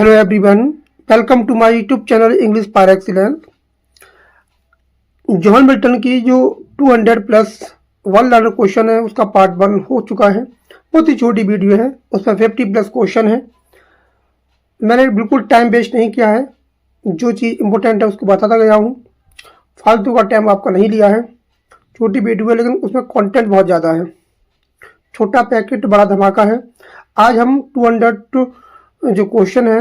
Hello everyone, welcome to my YouTube channel English par excellence। John Milton की जो 200 plus one liner question है उसका part 1 हो चुका है। बहुत ही छोटी वीडियो है, उसमें 50 प्लस क्वेश्चन है। मैंने बिल्कुल टाइम वेस्ट नहीं किया है, जो चीज़ इंपॉर्टेंट है उसको बताता गया हूँ। फालतू का टाइम आपका नहीं लिया है। छोटी वीडियो है लेकिन उसमें कंटेंट बहुत ज़्यादा है। छोटा पैकेट बड़ा धमाका है। आज हम 200 जो क्वेश्चन है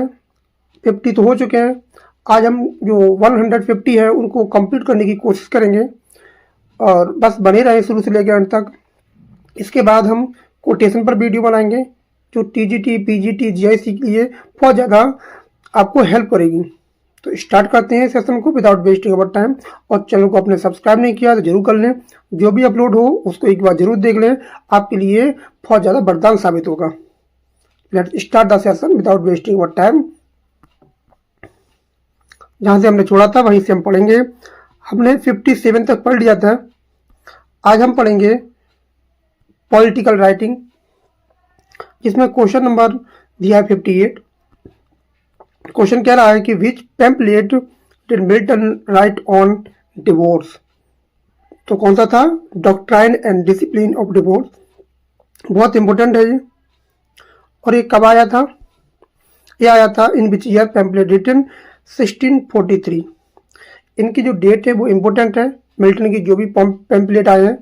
50 तो हो चुके हैं। आज हम जो 150 है उनको कंप्लीट करने की कोशिश करेंगे और बस बने रहे शुरू से लेकर अंत तक। इसके बाद हम कोटेशन पर वीडियो बनाएंगे जो टीजीटी, पीजीटी, जीआईसी के लिए बहुत ज़्यादा आपको हेल्प करेगी। तो स्टार्ट करते हैं सेशन को विदाउट वेस्टिंग अवर टाइम। और चैनल को आपने सब्सक्राइब नहीं किया तो जरूर कर लें। जो भी अपलोड हो उसको एक बार जरूर देख लें, आपके लिए बहुत ज़्यादा वरदान साबित होगा। Let's start the session without wasting our time. जहाँ से हमने छोड़ा था वहीं से हम पढ़ेंगे। हमने 57 तक पढ़ लिया था। आज हम पढ़ेंगे पॉलिटिकल राइटिंग, जिसमें क्वेश्चन नंबर दिया है 58। क्वेश्चन कह रहा है कि which pamphlet did Milton write on divorce. तो कौन सा था? Doctrine and discipline of divorce. बहुत इंपॉर्टेंट है ये। और ये कब आया था? ये आया था in which year pamphlet written 1643। इनकी जो डेट है वो इम्पोर्टेंट है। मिल्टन की जो भी पैम्पलेट आए हैं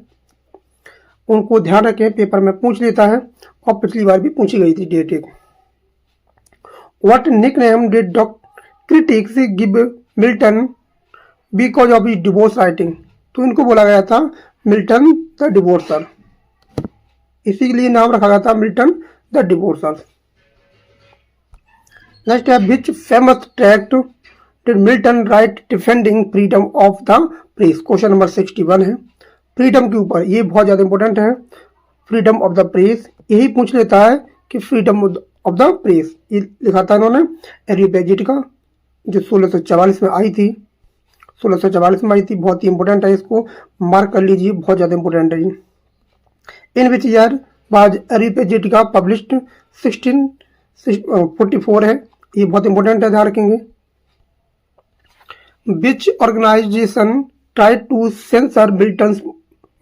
उनको ध्यान रखें, पेपर में पूछ लेता है और पिछली बार भी पूछी गई थी डेट एक। What nickname did critics give Milton because of his divorce writing. तो इनको बोला गया था मिल्टन द डिवोर्सर। इसी के लिए नाम रखा गया था मिल्टन द डिवोर्सर। नेक्स्ट है which famous tract did Milton right defending freedom of the press. Question number 61 है फ्रीडम के ऊपर। ये बहुत ज़्यादा इंपॉर्टेंट है। फ्रीडम ऑफ द प्रेस यही पूछ लेता है कि फ्रीडम ऑफ द प्रेस ये लिखा था इन्होंने एरिपेजिट का, जो 1644 में आई थी। 1644 में आई थी। बहुत ही इंपॉर्टेंट है, इसको मार्क कर लीजिए, बहुत ज़्यादा इंपॉर्टेंट है। इन विच ईयर वाज एरिपेजिट का पब्लिश्ड 1644 है। ये बहुत इंपॉर्टेंट है, ध्यान रखेंगे। Which organisation try to censor Milton's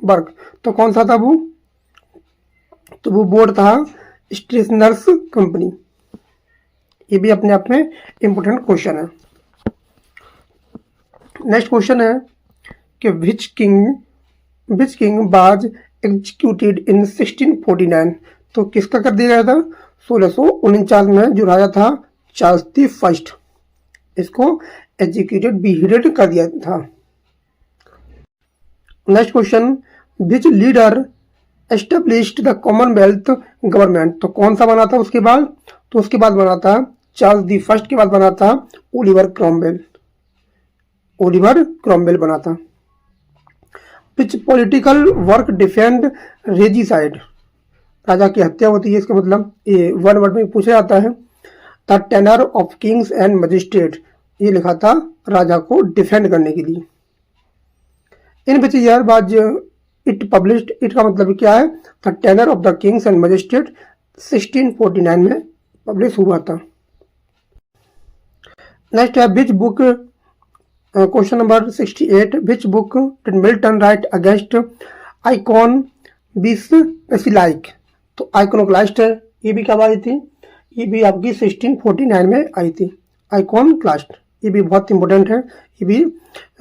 work. तो कौन सा था वो? तो वो बोर्ड था स्टेशनर्स कंपनी। ये भी अपने आप में इंपॉर्टेंट क्वेश्चन है। नेक्स्ट क्वेश्चन है कि which king was executed in 1649। तो किसका कर दिया गया था? 1649 में जो राजा था चार्ल्स द फर्स्ट, इसको एग्जीक्यूटेड बीहेडेड कर दिया था। Next question which leader established the Commonwealth government. तो कौन सा बना था उसके बाद? तो उसके बाद बना था चार्ल्स द फर्स्ट के बाद बना था ओलिवर क्रॉमवेल। ओलिवर क्रॉमवेल बना था। Which political work defend regicide. राजा की हत्या होती है, इसका मतलब ये वन वर्ड में पूछा जाता है। The tenure of kings and magistrate, ये लिखा था राजा को डिफेंड करने के लिए। In which year was it published. It का मतलब क्या है? The tenure of the kings and magistrate 1649 में पब्लिश हुआ था। नेक्स्ट है which book. Question number 68 which book did Milton write against Eikon Basilike. तो आइकोनोक्लास्ट है, ये भी कब आई थी? ये भी आपकी 1649 में आई थी। आइकॉनक्लास्ट ये भी बहुत इंपॉर्टेंट है, ये भी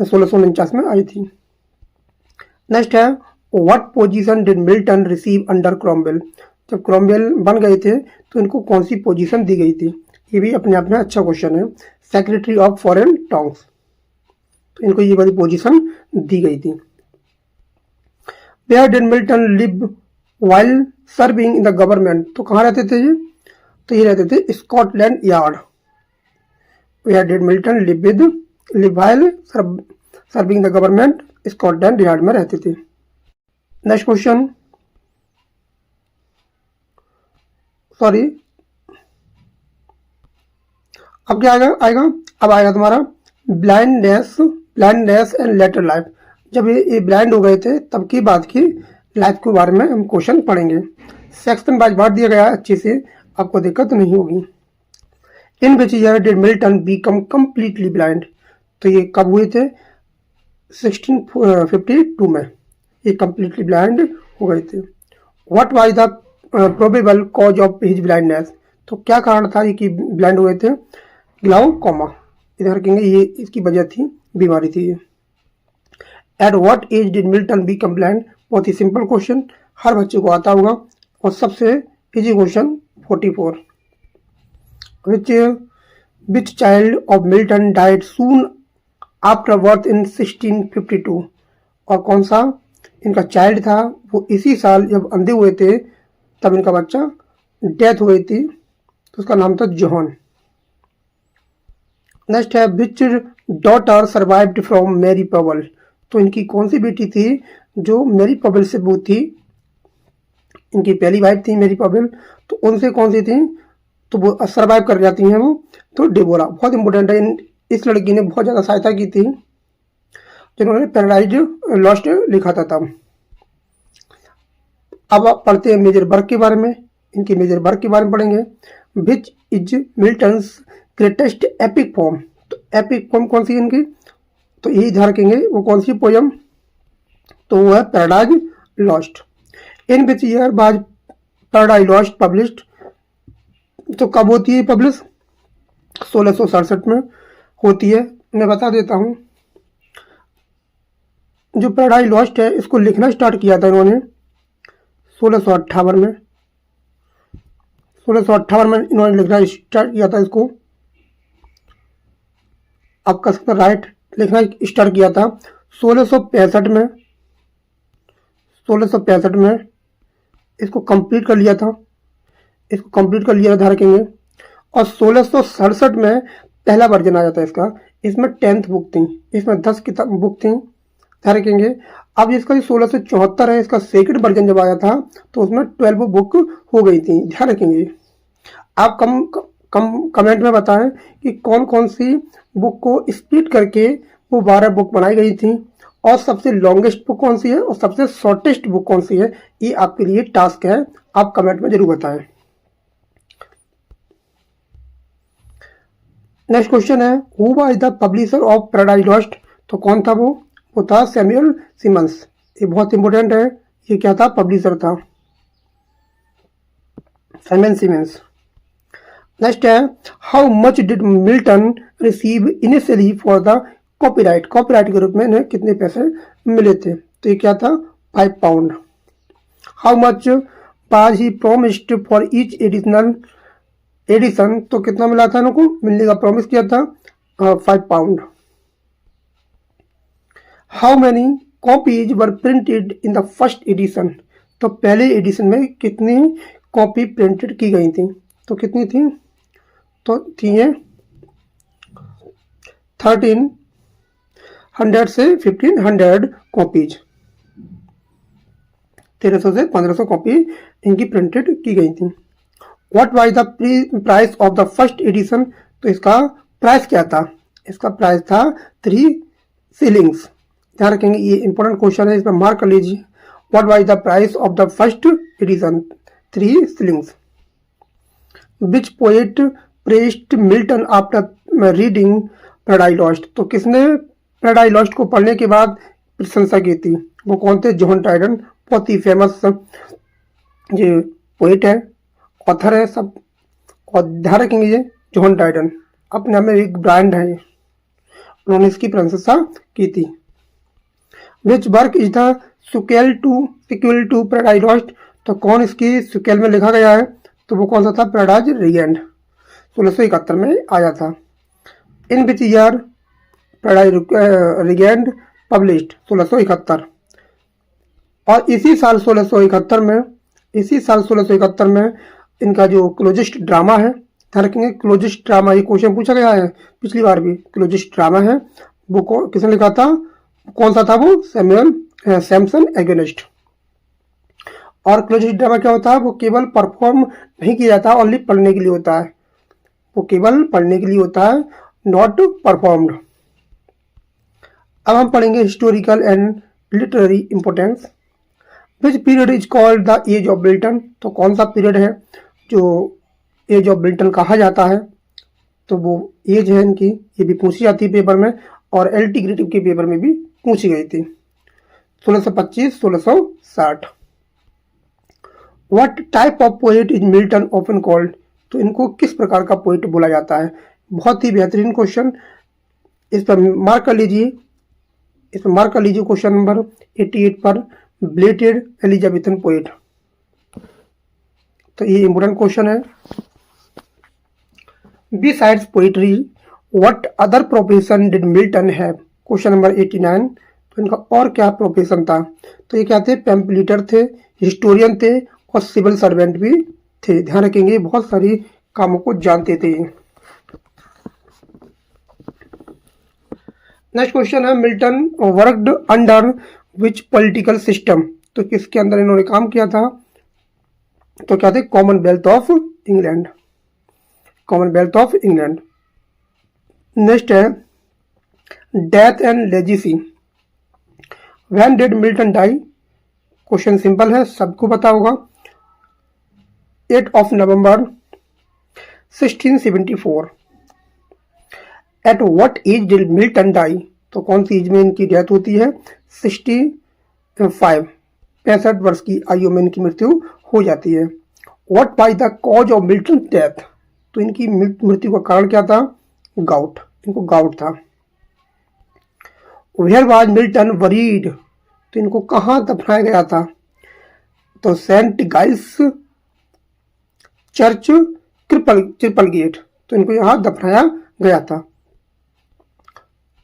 1649 में आई थी। नेक्स्ट है what position did Milton receive under Cromwell. जब क्रॉमवेल बन गए थे तो इनको कौन सी पोजीशन दी गई थी? ये भी अपने आप में अच्छा क्वेश्चन है। सेक्रेटरी ऑफ फॉरेन टॉन्ग्स, तो इनको ये वाली पोजीशन दी गई थी। Where did Milton live while serving in the government. तो कहाँ रहते थे ये? तो ये रहते थे Scotland Yard. Where did Milton live while serving the government, Scotland Yard में रहते थे। नेक्स्ट क्वेश्चन, सॉरी, अब क्या आएगा? अब आएगा तुम्हारा ब्लाइंडनेस एंड लेटर लाइफ। जब ये ब्लाइंड हो गए थे तब की बात की लाइफ के बारे में हम क्वेश्चन पढ़ेंगे। सेक्शन वाइज बांट दिया गया है अच्छे से, आपको दिक्कत नहीं होगी। In which year did Milton become completely blind? तो ये कब हुए थे? 1652 में ये कंप्लीटली ब्लाइंड हो गए थे। What was the probable cause of his blindness? तो क्या कारण था ये कि ब्लाइंड हुए थे? ग्लाउकोमा, इधर कहेंगे ये इसकी वजह थी, बीमारी थी ये। At what age did Milton become blind? बहुत ही सिंपल क्वेश्चन, हर बच्चे को आता होगा और सबसे easy question 44। Which child of Milton died soon after birth in 1652? और कौन सा इनका चाइल्ड था वो इसी साल जब अंधे हुए थे तब इनका बच्चा डेथ हुई थी, तो उसका नाम था जॉन। नेक्स्ट है which daughter survived from Mary Powell? तो इनकी कौन सी बेटी थी जो मैरी पवेल से वो थी? इनकी पहली वाइफ थी मैरी पवेल, तो उनसे कौन सी थी तो वो सर्वाइव कर जाती हैं वो, तो डेबोरा। बहुत इंपॉर्टेंट है, इस लड़की ने बहुत ज़्यादा सहायता की थी जिन्होंने पैराडाइज लॉस्ट लिखा था तब। अब आप पढ़ते हैं मेजर वर्क के बारे में, इनके मेजर वर्क के बारे में पढ़ेंगे। Which is Milton's greatest epic poem? तो एपिक पोम कौन सी है इनकी? तो यही ध्यान रखेंगे वो कौन सी पोयम, तो वो है Paradise Lost. In which year was paradise lost published? तो कब होती है पब्लिश? 1667 में होती है। मैं बता देता हूँ, जो पैराडाइज लॉस्ट है इसको लिखना स्टार्ट किया था इन्होंने 1658 में। 1658 में इन्होंने लिखना स्टार्ट किया था इसको, आपका राइट लिखना स्टार्ट किया था 1665 में। 1665 में इसको कंप्लीट कर लिया था, इसको कंप्लीट कर लिया था रखेंगे। और 1667 में पहला वर्जन आ जाता है इसका, इसमें 10th बुक थी, इसमें 10 किताब बुक थी, ध्यान रखेंगे। अब इसका 1674 है, इसका सेकंड वर्जन जब आया था तो उसमें 12 बुक हो गई थी, ध्यान रखेंगे। आप कमेंट में बताएं कि कौन कौन सी बुक को स्प्लिट करके वो 12 बुक बनाई गई थी, और सबसे लॉन्गेस्ट बुक कौन सी है और सबसे शॉर्टेस्ट बुक कौन सी है। ये आपके लिए टास्क है, आप कमेंट में जरूर बताएं। नेक्स्ट क्वेश्चन है who was the publisher of Paradise Lost? तो कौन था वो था सैमुअल सिमंस। ये बहुत इंपॉर्टेंट है, ये क्या था? पब्लिशर था सैमुअल सिमंस। नेक्स्ट है how much did Milton receive initially for the copyright? Copyright के रूप में इन्हें कितने पैसे मिले थे? तो ये क्या था? 5 pound. How much was he promised for each edition? तो कितना मिला था इनको मिलने का प्रॉमिस किया था? 5 pound. How many copies were printed in the first addition? तो पहले एडिशन में कितनी कॉपी प्रिंटेड की गई थी? तो कितनी थी? तो थी ये 1300 से 1500 कॉपीज, 1300 से 1500 कॉपी इनकी प्रिंटेड की गई थी। What was the price of the first addition? तो इसका प्राइस क्या था? इसका प्राइस था 3 शिलिंग्स। ध्यान रखेंगे, ये इंपॉर्टेंट क्वेश्चन है, इसमें मार्क कर लीजिए। What was the price of the first edition? 3 shillings. Which poet praised Milton after reading Paradise Lost? तो किसने पैराडाइज लॉस्ट को पढ़ने के बाद प्रशंसा की थी? वो कौन थे? जॉन ड्राइडन, बहुत ही फेमस ये पोएट है, ऑथर है सब। और ध्यान रखेंगे ये जॉन ड्राइडन अपने आप में एक ब्रांड है, उन्होंने इसकी प्रशंसा की थी। Which work is the sequel to Paradise Lost? तो कौन इसकी सिक्वल में लिखा गया है? तो वो कौन सा था? पैराडाइज रिगेंड, 1671 में आया था। In which year Paradise Regained published? 1671। और इसी साल 1671 में इनका जो क्लोजिस्ट ड्रामा है, ध्यान रखेंगे क्लोजिस्ट ड्रामा, ये क्वेश्चन पूछा गया है पिछली बार भी। क्लोजिस्ट ड्रामा है वो किसने लिखा था? कौन सा था वो? सैमसन एगोनिस्ट। और क्लोजिस्ट ड्रामा क्या होता है? वो केवल परफॉर्म नहीं किया जाता, ओनली पढ़ने के लिए होता है, वो केवल पढ़ने के लिए होता है, नॉट परफॉर्म्ड। अब हम पढ़ेंगे historical and literary importance. Which period is called the age of Milton? तो कौन सा पीरियड है जो एज ऑफ मिल्टन कहा जाता है? तो वो एज है इनकी, ये भी पूछी जाती है पेपर में, और एल्टीग्रेटिव के पेपर में भी पूछी गई थी। 1625 1660। What type of poet is Milton often called? तो इनको किस प्रकार का पोएट बोला जाता है? बहुत ही बेहतरीन क्वेश्चन, इस पर मार्क कर लीजिए, क्वेश्चन नंबर 88 पर, ब्लेटेड एलिजाबेथन पोएट। तो ये इंपोर्टेंट क्वेश्चन है। Besides poetry what other profession did Milton have? Question number 89। तो इनका और क्या प्रोफेशन था? तो ये क्या थे? पैम्पलीटर थे, हिस्टोरियन थे, और सिविल सर्वेंट भी थे। ध्यान रखेंगे, बहुत सारी कामों को जानते थे। नेक्स्ट क्वेश्चन है, Milton worked under which political system? तो किसके अंदर इन्होंने काम किया था? तो क्या थे? Commonwealth of England, Commonwealth of England. Next है, death and legacy when did Milton die? Question simple है, सबको पता होगा, 8 नवंबर 1674। At what age did Milton die? तो कौन सी एज में इनकी डेथ होती है? 65 वर्ष की आयु में इनकी मृत्यु हो जाती है। What was the cause of Milton death? तो इनकी मृत्यु का कारण क्या था? गाउट, इनको गाउट था। Where was Milton buried? तो इनको कहाँ दफनाया गया था? तो Saint Giles Church, triple gate. तो इनको यहाँ दफनाया गया था,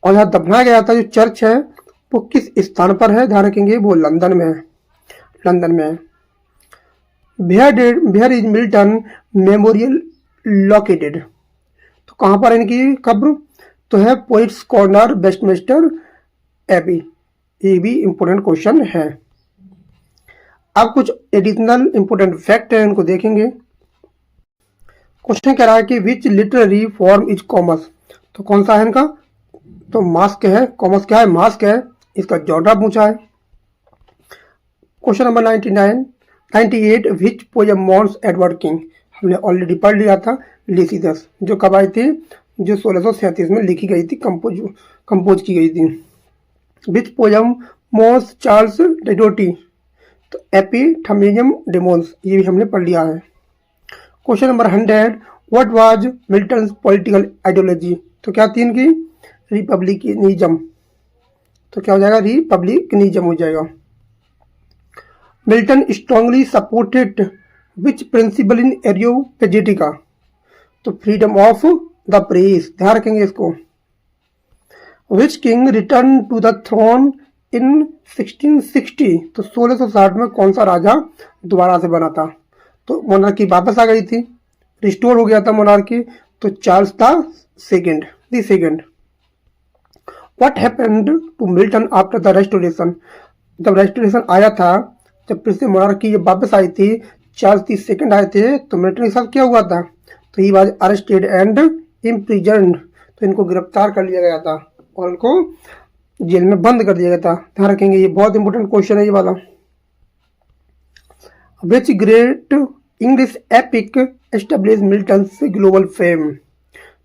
और यहाँ दफनाया गया था जो चर्च है वो किस स्थान पर है? ध्यान रखेंगे, वो लंदन में है, लंदन में है। Where is Milton memorial located? तो कहाँ पर इनकी कब्र? तो है पोइट्स कॉर्नर, वेस्टमिंस्टर एबी। ये भी इंपोर्टेंट क्वेश्चन है। अब कुछ एडिशनल इंपोर्टेंट फैक्ट है, इनको देखेंगे। क्वेश्चन कह रहा है कि विच लिटरेरी फॉर्म इज कॉमर्स? तो कौन सा है इनका? तो मास्क है। कॉमर्स क्या है? मास्क है। इसका जॉनरा पूछा है। Question number 98 which poem mourns Edward King? हमने ऑलरेडी पढ़ लिया था, लिसिदस, जो कब आई थी? जो 1637 में लिखी गई थी, कंपोज की गई थी। Which poem mourns Charles Diodati? तो एपिथमेनियम डेमोन्स, ये भी हमने पढ़ लिया है। Question number 100 what was Milton's political ideology? तो क्या थी इनकी? रिपब्लिकनिज्म। तो क्या हो जाएगा? रिपब्लिकनिज्म हो जाएगा। Milton strongly supported which principle in Areopagitica? तो फ्रीडम ऑफ द प्रेस। ध्यान रखेंगे इसको। Which king return to the throne in 1660? तो 1660 में कौन सा राजा दोबारा से बना था? तो मोनार्की वापस आ गई थी, रिस्टोर हो गया था मोनार्की। तो चार्ल्स था second. What happened to Milton after the restoration? जब रेस्टोरेशन आया था, जब फिर से मोनार्की जब वापस आई थी, चार्ल्स दी सेकेंड आए थे, तो मिल्टन के साथ क्या हुआ था? तो he was arrested and imprisoned. तो इनको गिरफ्तार कर लिया गया था और इनको जेल में बंद कर दिया गया था। ध्यान रखेंगे, ये बहुत इंपॉर्टेंट क्वेश्चन है ये वाला। Which great English epic establish Milton's global fame?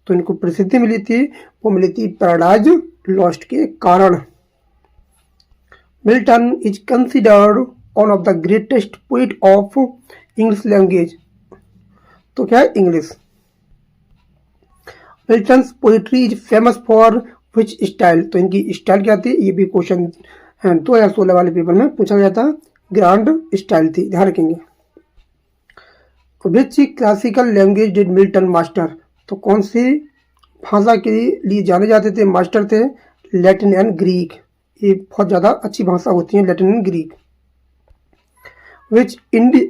तो इनको प्रसिद्धि मिली थी, वो मिली थी पैराडाइज लॉस्ट के कारण। Milton is considered one of the greatest poet of English language. तो क्या है? English. Milton's poetry is famous for which style? तो इनकी स्टाइल क्या थी? ये भी क्वेश्चन 2016 वाले पेपर में पूछा गया था, ग्रांड स्टाइल थी। ध्यान रखेंगे। Which classical language did Milton master? तो कौन सी भाषा के लिए जाने जाते थे, मास्टर थे? Latin and Greek. ये बहुत ज़्यादा अच्छी भाषा होती है, Latin and Greek. Which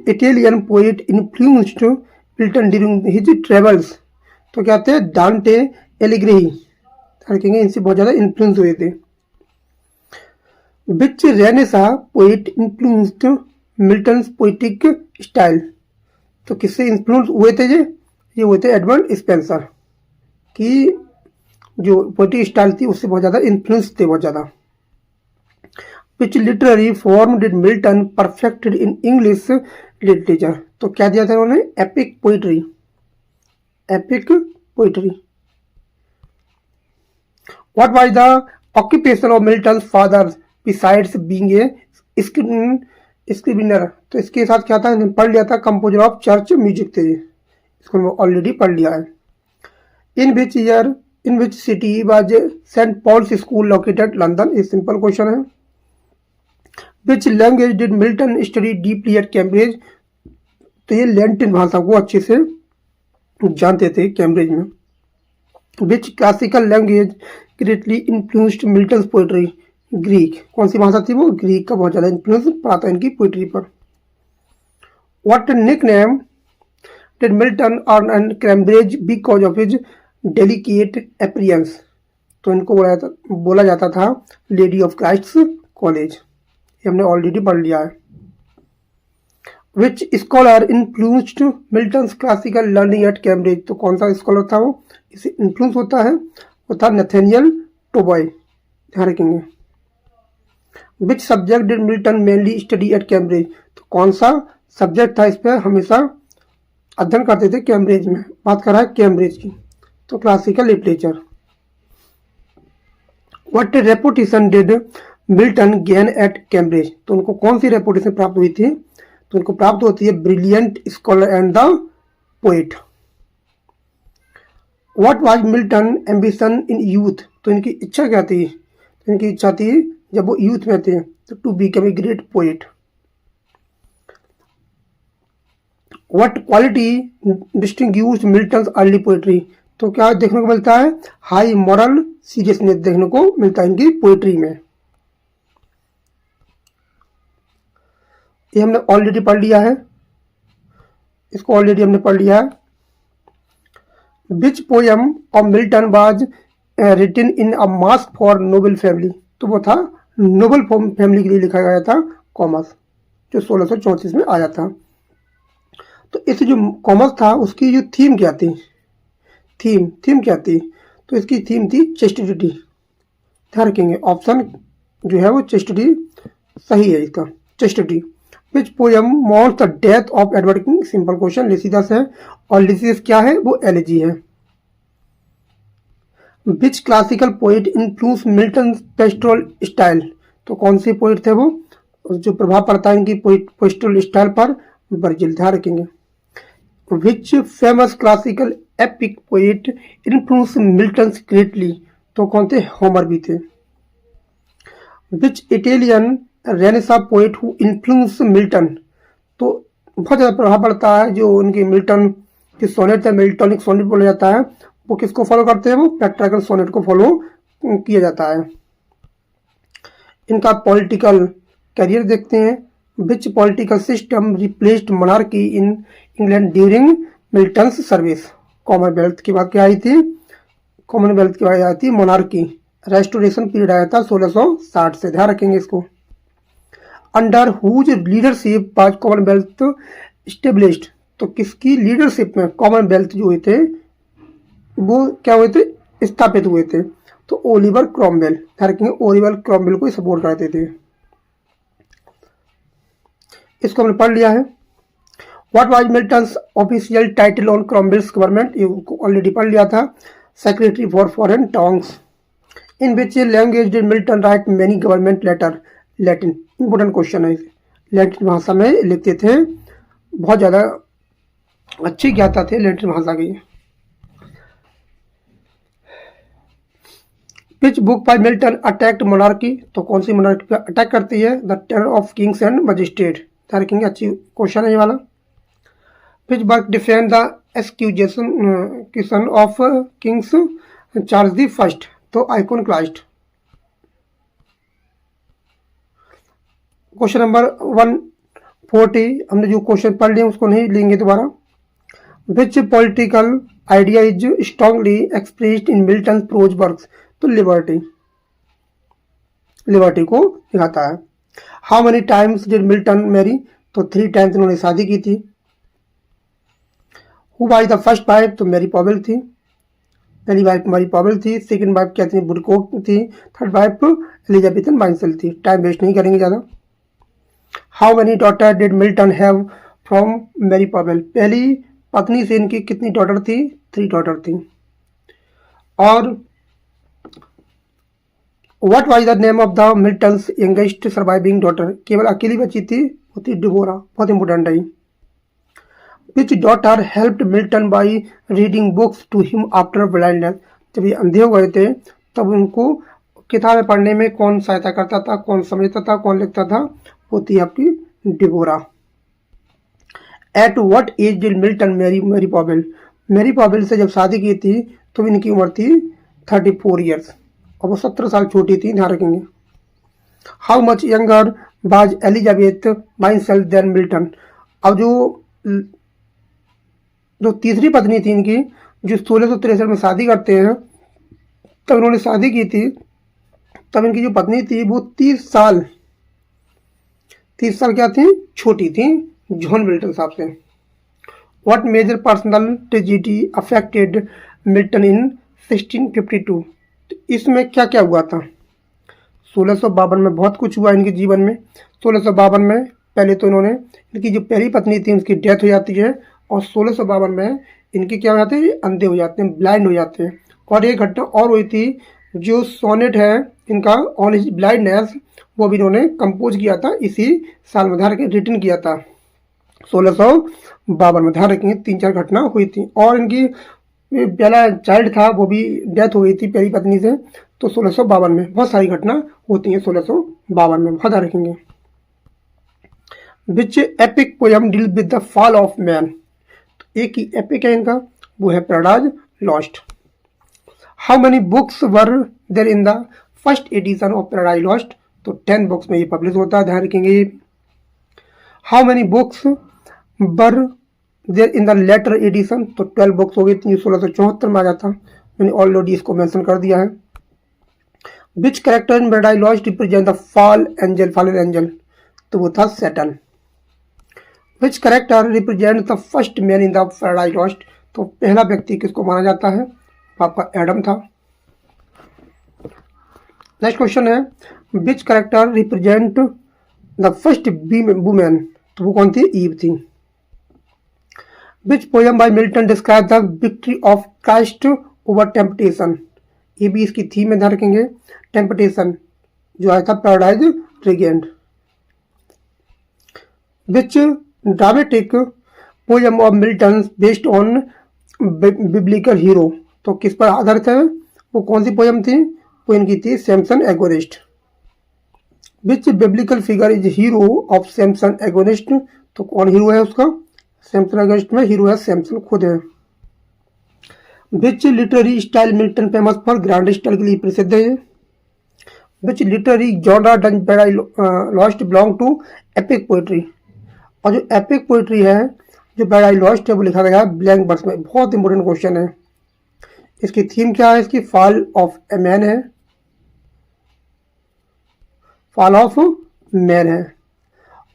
Italian poet influenced Milton during his travels? तो क्या थे? डांटे एलिग्रेही। रखेंगे, इनसे बहुत ज़्यादा इन्फ्लुएंस हुए थे। Which Renaissance poet influenced Milton's poetic style? तो किससे इन्फ्लुएंस हुए थे ये हुए थे एडवर्ड स्पेंसर की जो पोएटिक स्टाइल थी उससे बहुत ज़्यादा इन्फ्लुएंस थे, बहुत ज़्यादा। Which literary form did Milton perfected in English literature? तो क्या दिया था उन्होंने? Epic poetry, epic poetry. What was the occupation of Milton father besides being a scrivener? तो इसके साथ क्या था, पढ़ लिया था, कंपोजर ऑफ चर्च म्यूजिक थे, इसको ऑलरेडी पढ़ लिया है। In which year in which city was Saint Paul's school located? London. ये सिंपल क्वेश्चन है। Which language did Milton study deeply at Cambridge? तो ये लैटिन भाषा को अच्छे से जानते थे कैम्ब्रिज में। Which classical language greatly influenced Milton poetry? Greek. कौन सी भाषा थी वो? ग्रीक का बहुत ज्यादा इन्फ्लुएंस पड़ा था इनकी पोएट्री पर। What nickname did Milton earn eight Cambridge because of his delicate appearance? तो इनको बोला जाता था लेडी ऑफ क्राइस्ट कॉलेज, ये हमने ऑलरेडी पढ़ लिया है। विच scholar influenced Milton classical learning at Cambridge? तो कौन सा स्कॉलर था वो, इसे इन्फ्लुएंस होता है, वो था नैथानियल टोबॉय, ध्यान रखेंगे। Which subject did Milton mainly study eight Cambridge? तो कौन सा सब्जेक्ट था इस पर हमेशा अध्ययन करते थे कैम्ब्रिज में? बात कर रहा है कैम्ब्रिज की, तो classical literature. What reputation did Milton gain at Cambridge? तो उनको कौन सी रेपुटेशन प्राप्त हुई थी? तो उनको प्राप्त होती है brilliant scholar and the poet. What was Milton ambition in youth? तो इनकी इच्छा क्या थी? तो इनकी इच्छा थी जब वो यूथ में थे तो to become a great poet. What quality distinguished Milton's early poetry? तो क्या देखने को मिलता है? हाई मॉरल सीरियसनेस देखने को मिलता है इनकी पोएट्री में। ये हमने ऑलरेडी पढ़ लिया है, इसको ऑलरेडी हमने पढ़ लिया है। Which poem of Milton was written in a masque for noble family? तो वो था नोबल फैमिली के लिए लिखा गया था कॉमर्स, जो 1634 में आया था। तो इस जो कॉमर्स था उसकी जो थीम क्या थी? थीम क्या थी? तो इसकी थीम थी चेस्टिटी, ध्यान रखेंगे। ऑप्शन जो है वो चेस्टिटी सही है इसका, chastity. Which poem mourns the death of Edward King? Simple question, Lycidas है, और लिसिदस क्या है? वो एलेजी है। Which classical poet influence Milton pastoral style? तो कौन से पोएट थे वो, जो प्रभाव पड़ता है इनकी पेस्टोरल स्टाइल पर? वर्जिल, ध्यान रखेंगे। Which famous classical epic poet influence Milton greatly? तो कौन थे? होमर भी थे। Which Italian Renaissance poet who influence Milton? तो बहुत ज़्यादा प्रभाव पड़ता है जो उनके मिल्टन के सोनेट है, मिल्टनिक सोनेट बोला जाता है, वो किसको फॉलो करते हैं? वो पेट्रार्कल सोनेट को फॉलो किया जाता है। इनका पॉलिटिकल करियर देखते हैं। विच political system replaced monarchy in England during Milton's service? Commonwealth की बात क्या आई थी? कॉमनवेल्थ की बात आई थी, मोनार्की रेस्टोरेशन पीरियड आया था 1660 से, ध्यान रखेंगे इसको। Under whose leadership was commonwealth established? तो किसकी लीडरशिप में कॉमनवेल्थ जो हुए थे वो क्या हुए थे? स्थापित हुए थे। तो ओलिवर क्रॉमवेल, ध्यान रखेंगे, ओलिवर क्रॉमवेल को सपोर्ट करते थे। इसको हमने पढ़ लिया है। What was Milton's official title on Cromwell's government? ये ऑलरेडी पढ़ लिया था, secretary for foreign tongues. In which language did Milton write many government letter? Latin, important question है, लैटिन भाषा में लिखते थे, बहुत ज़्यादा अच्छी ज्ञाता थे लैटिन भाषा की। Which book by Milton attacked monarchy? तो कौन सी मोनार्की पर अटैक करती है? The terror of kings and magistrate, ध्यान रखेंगे, अच्छी क्वेश्चन है ये वाला। Which work defend the execution of kings Charles the first? तो आइकोनक्लास्ट। क्वेश्चन नंबर 140 हमने जो क्वेश्चन पढ़ लिए उसको नहीं लेंगे दोबारा। Which political idea is strongly expressed in Milton prose works? तो लिबर्टी को दिखाता है। How many times did Milton marry? तो 3 टाइम्स इन्होंने शादी की थी। Who was the first wife? तो मैरी पॉवेल थी, पहली वाइफ मैरी पॉवेल थी। सेकंड वाइफ क्या थी? वुडकॉक थी। थर्ड वाइफ एलिजाबेथन बाइंसल थी। टाइम वेस्ट नहीं करेंगे ज़्यादा। How many daughter did Milton have from Mary Powell? पहली पत्नी से इनकी कितनी डॉटर थी? 3 डॉटर थी। और what was the name of the Milton's youngest surviving daughter, केवल अकेली बची थी, वो थी डिबोरा, बहुत इंपॉर्टेंट है। Which daughter helped Milton by reading books to him after blindness, जब ये अंधे हो गए थे तब उनको किताबें पढ़ने में कौन सहायता करता था, कौन समझता था, कौन लिखता था, वो थी आपकी Deborah. At what age did Milton marry Powell, Mary Powell से जब शादी की थी तो इनकी उम्र थी 34 ईयर्स और वो 17 साल छोटी थी, ध्यान रखेंगे। हाउ मच यंगर बाज एलिजाबेथ माइनसेल्फ देन मिल्टन, अब जो तीसरी पत्नी थी इनकी, जो 1663 में शादी करते हैं, तब उन्होंने शादी की थी, तब इनकी जो पत्नी थी वो 30 साल क्या थी, छोटी थी जॉन मिल्टन साहब से। What major personal tragedy affected Milton in 1652, तो इसमें क्या क्या हुआ था। 1652 में बहुत कुछ हुआ इनके जीवन में। 1652 में पहले तो इन्होंने, इनकी जो पहली पत्नी थी उसकी डेथ हो जाती है और 1652 में इनके क्या हो जाते हैं, अंधे हो जाते हैं, ब्लाइंड हो जाते हैं। और एक घटना और हुई थी, जो सोनेट है इनका ऑन हिज ब्लाइंडनेस, वो भी इन्होंने कंपोज किया था इसी साल में, ध्यान रखें, रिटर्न किया था 1652 में, ध्यान रखेंगे। 3-4 घटना हुई थी और इनकी पहला चाइल्ड था वो भी डेथ हो गई थी पहली पत्नी से, तो 1652 में बहुत सारी घटना होती हैं 1652 में, बहुत ध्यान रखेंगे। Which epic poem deal with the fall of man, तो एक ही एपिक है इनका, वो है Paradise Lost. How many books were there in the first edition of Paradise Lost, तो 10 बुक्स में ये पब्लिश होता है, ध्यान रखेंगे। How many books were there in the later edition, तो 12 बुक्स हो गई थी, 1674 में आ जाता, मैंने ऑलरेडी इसको मेंशन कर दिया है। Which character in Paradise Lost represent the fallen angel, तो वो था Saturn. Which character represent the first man in the Paradise Lost, तो पहला व्यक्ति किसको माना जाता है, आपका एडम था। नेक्स्ट क्वेश्चन है, which character represent the first women, तो वो कौन थी, ईव थी। Which poem by Milton describe the victory of Christ over temptation, ये भी इसकी थीम में ध्यान रखेंगे, टेम्पटेशन जो आया था paradise regained. Which dramatic poem of Milton based on biblical hero, तो किस पर आधारित है, वो कौन सी पोयम थी, वो इनकी थी Samson agonist. Which biblical figure is hero of Samson agonist, तो कौन हीरो है उसका, सैमसन एगोनिस्ट में हीरो है सैमसन खुद है। Which literary style Milton famous for, grand style के लिए प्रसिद्ध है। Which literary genre does Paradise Lost belong to epic poetry, और जो एपिक पोएट्री है जो पैराडाइज लॉस्ट है वो लिखा गया है ब्लैंक वर्स में, बहुत इंपॉर्टेंट क्वेश्चन है। इसकी थीम क्या है, इसकी फॉल ऑफ ए मैन है, फॉल ऑफ मैन है।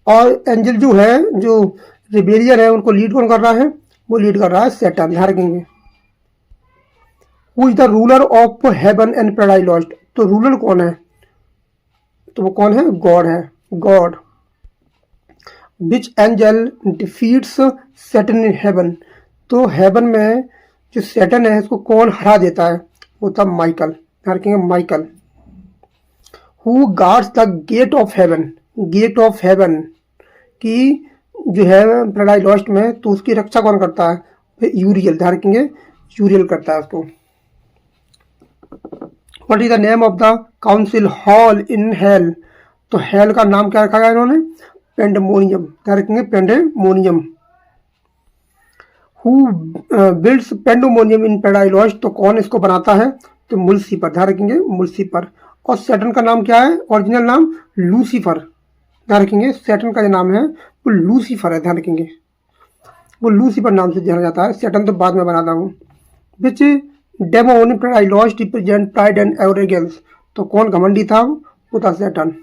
और एंजल जो है, जो रिबेलियन है, उनको लीड कौन कर रहा है, वो लीड कर रहा है सैटर्न, ध्यान रखेंगे। Who is the ruler of heaven and paradise Lost, तो रूलर कौन है, तो वो कौन है, गॉड है, God. Which angel defeats Saturn in heaven, तो हेवन में जो सैटर्न है इसको कौन हरा देता है, वो था माइकल, ध्यान रखेंगे, Michael. Who guards the gate of heaven, gate of heaven की जो है पैराडाइज लॉस्ट में, तो उसकी रक्षा कौन करता है, यूरियल, ध्यान रखेंगे, यूरियल करता है उसको। What is the name of the council hall in hell, तो हेल का नाम क्या रखा गया इन्होंने, पेंडेमोनियम, ध्यान रखेंगे, Pandemonium. Who builds Pandemonium in Paradise Lost, तो कौन इसको बनाता है, तो मुल्सीफर, ध्यान रखेंगे, मुल्सीफर। और सैटर्न का नाम क्या है, ओरिजिनल नाम लूसीफर, ध्यान रखेंगे, सैटर्न का जो नाम है वो लूसीफर है, ध्यान रखेंगे, वो लूसीफर नाम से जाना जाता है, सैटर्न तो बाद में बनाता हूँ। Which demon Paradise Lost represent pride and arrogance, तो कौन घमंडी था, वो था Saturn.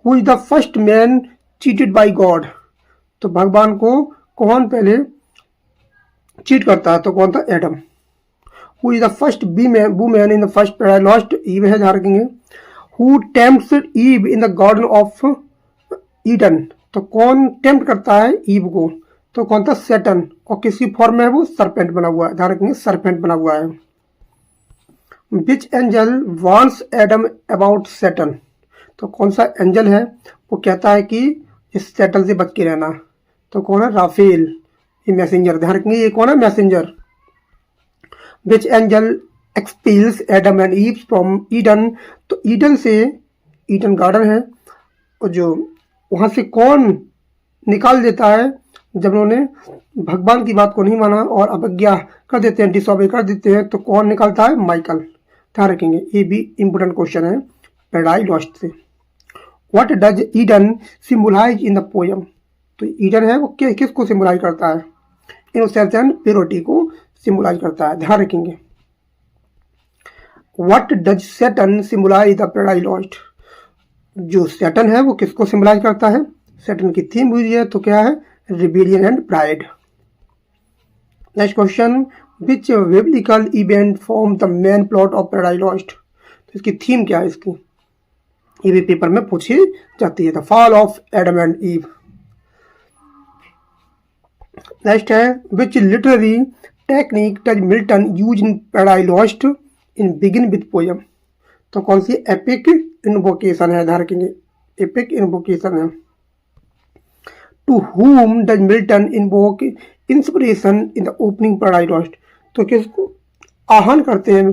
Who is the first man cheated by God, तो भगवान को कौन पहले चीट करता है, तो कौन था, Adam. Who is the first women in the first Paradise Lost, Eve है, ध्यान रखेंगे। Who tempts Eve in the garden of Eden, तो कौन टेम्प्ट करता है ईव को, तो कौन था, सैटर्न। और किसकी फॉर्म में है वो, सरपेंट बना हुआ है, ध्यान रखेंगे, सरपेंट बना हुआ है। Which angel warns Adam about Saturn, तो कौन सा एंजल है वो कहता है कि इस सैटर्न से बच के रहना, तो कौन है, राफेल, ये मैसेंजर, ध्यान रखेंगे ये कौन है, messenger. Which angel expels Adam and Eve from Eden, तो ईडन से, ईडन गार्डन है, और जो वहां से कौन निकाल देता है जब उन्होंने भगवान की बात को नहीं माना और अवज्ञा कर देते हैं, डिसऑबे कर देते हैं, तो कौन निकालता है, माइकल, ध्यान रखेंगे ये भी इंपोर्टेंट क्वेश्चन है पैराडाइज लॉस्ट से। What does Eden symbolise in the poem, तो ईडन है वो किसको सिंबलाइज करता है, इनोसेंस एंड प्योरिटी को सिंबलाइज करता है, ध्यान रखेंगे। What does Satan symbolise the Paradise Lost, जो सैटर्न है वो किसको सिंबलाइज करता है, सैटर्न की थीम हुई है तो क्या है, rebellion and pride. Next question, which biblical event form the main plot of Paradise Lost, तो इसकी थीम क्या है इसकी, ये भी पेपर में पूछी जाती है, the fall of Adam and Eve. Next है, which literary technique does Milton use in Paradise Lost in begin with poem, तो कौन सी, एपिक इन्वोकेशन है, ध्यान रखेंगे एपिक इन्वोकेशन है। To whom does Milton invoke inspiration in the opening Paradise Lost, तो किसको आह्वान करते हैं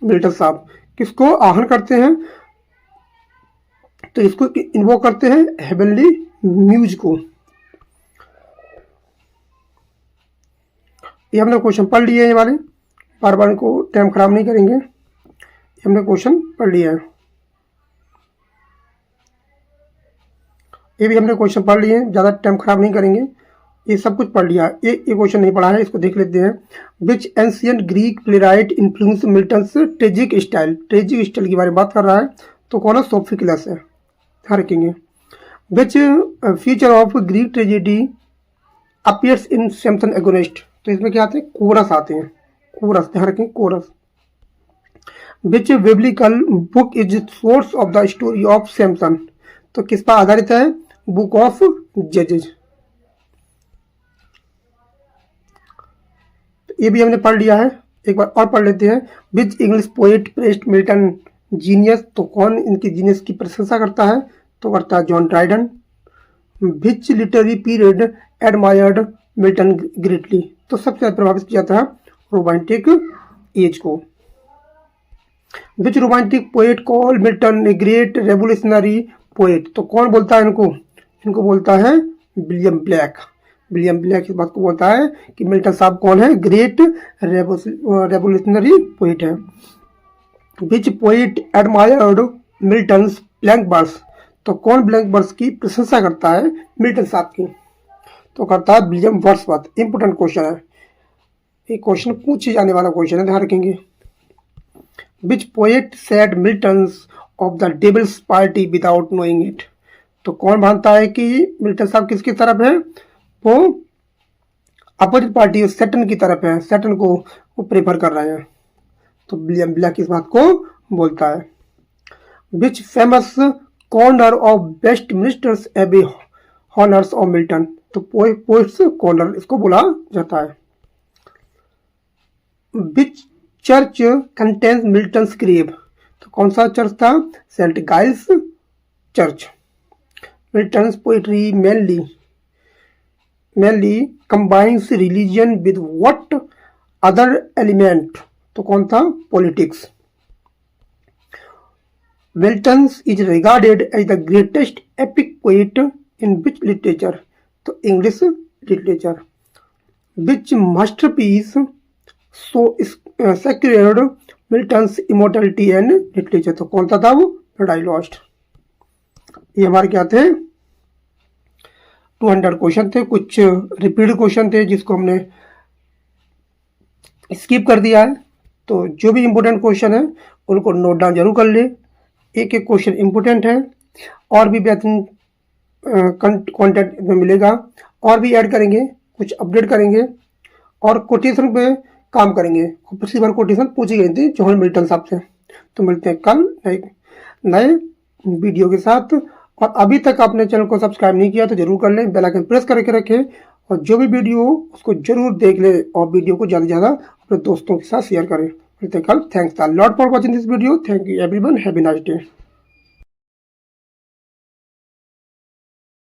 मिल्टन साहब, किसको आह्वान करते हैं, तो इसको इन्वोक करते हैं हेवनली म्यूज को। ये हमने क्वेश्चन पढ़ लिए हैं, ये वाले बार बार इनको टाइम खराब नहीं करेंगे, हमने क्वेश्चन पढ़ लिया है, ये भी हमने क्वेश्चन पढ़ लिए हैं, ज़्यादा टाइम खराब नहीं करेंगे, ये सब कुछ पढ़ लिया। ये क्वेश्चन नहीं पढ़ा है, इसको देख लेते हैं। Which ancient Greek playwright influence Milton's tragic style, tragic style के बारे में बात कर रहा है, तो कौन है, सोफोक्लिस है, ध्यान रखेंगे। Which feature of Greek tragedy appears in Samson agonist, तो इसमें क्या आते हैं, कोरस आते हैं, कोरस, ध्यान रखेंगे chorus. Which biblical book is source of the story of Samson, तो किस पर आधारित है, बुक ऑफ जजेज, ये भी हमने पढ़ लिया है, एक बार और पढ़ लेते हैं। Which English poet praised Milton genius, तो कौन इनकी जीनियस की प्रशंसा करता है, तो करता है John Dryden. Which literary period admired Milton greatly, तो सबसे ज्यादा प्रभावित किया था रोमांटिक एज को। Which romantic poet call Milton a great revolutionary poet, तो कौन बोलता है इनको, इनको बोलता है विलियम ब्लैक, विलियम ब्लैक इस बात को बोलता है कि मिल्टन साहब कौन है, ग्रेट रेवोल्यूशनरी पोएट है। Which poet admired Milton's blank verse, तो कौन ब्लैंक वर्स की प्रशंसा करता है मिल्टन साहब की, तो करता है विलियम वर्ड्सवर्थ। इंपोर्टेंट क्वेश्चन है, ये क्वेश्चन पूछे जाने वाला क्वेश्चन है, ध्यान रखेंगे। Which poet said Milton's of the devil's party without knowing it, तो कौन मानता है कि मिल्टन साहब किसकी तरफ है, वो अपोजिट पार्टी सैटर्न की तरफ है, सैटर्न को वो प्रेफर कर रहे हैं, तो विलियम ब्लैक इस बात को बोलता है। Which famous corner of Westminster's Abbey honours of Milton, तो पोइट्स कॉर्नर इसको बोला जाता है। Which church contains Milton's grave, तो कौन सा चर्च था, Saint Giles Church. Milton's poetry mainly combines religion with what other element, तो कौन था, politics. Milton is regarded as the greatest epic poet in which literature, तो English literature. Which masterpiece so secured Milton's immortality and literature, तो कौन सा था वो, paradise lost. ये हमारे क्या थे, 200 क्वेश्चन थे, कुछ रिपीट क्वेश्चन थे जिसको हमने स्किप कर दिया है, तो जो भी इम्पोर्टेंट क्वेश्चन है उनको नोट डाउन जरूर कर ले, एक एक क्वेश्चन इम्पोर्टेंट है, और भी बेहतरीन कंटेंट में मिलेगा, और भी ऐड करेंगे, कुछ अपडेट करेंगे, और कोटेशन पे काम करेंगे। पिछली बार कोटेशन पूछी गई थी जॉन मिल्टन साहब से। तो मिलते हैं कल नए वीडियो के साथ, और अभी तक आपने चैनल को सब्सक्राइब नहीं किया तो जरूर कर लें, बेल आइकन प्रेस करके रखें, और जो भी वीडियो हो उसको जरूर देख लें, और वीडियो को ज़्यादा से ज़्यादा अपने दोस्तों के साथ शेयर करें। मिलते हैं कल। Thanks a lot for watching this video. Thank you everyone, have a nice day.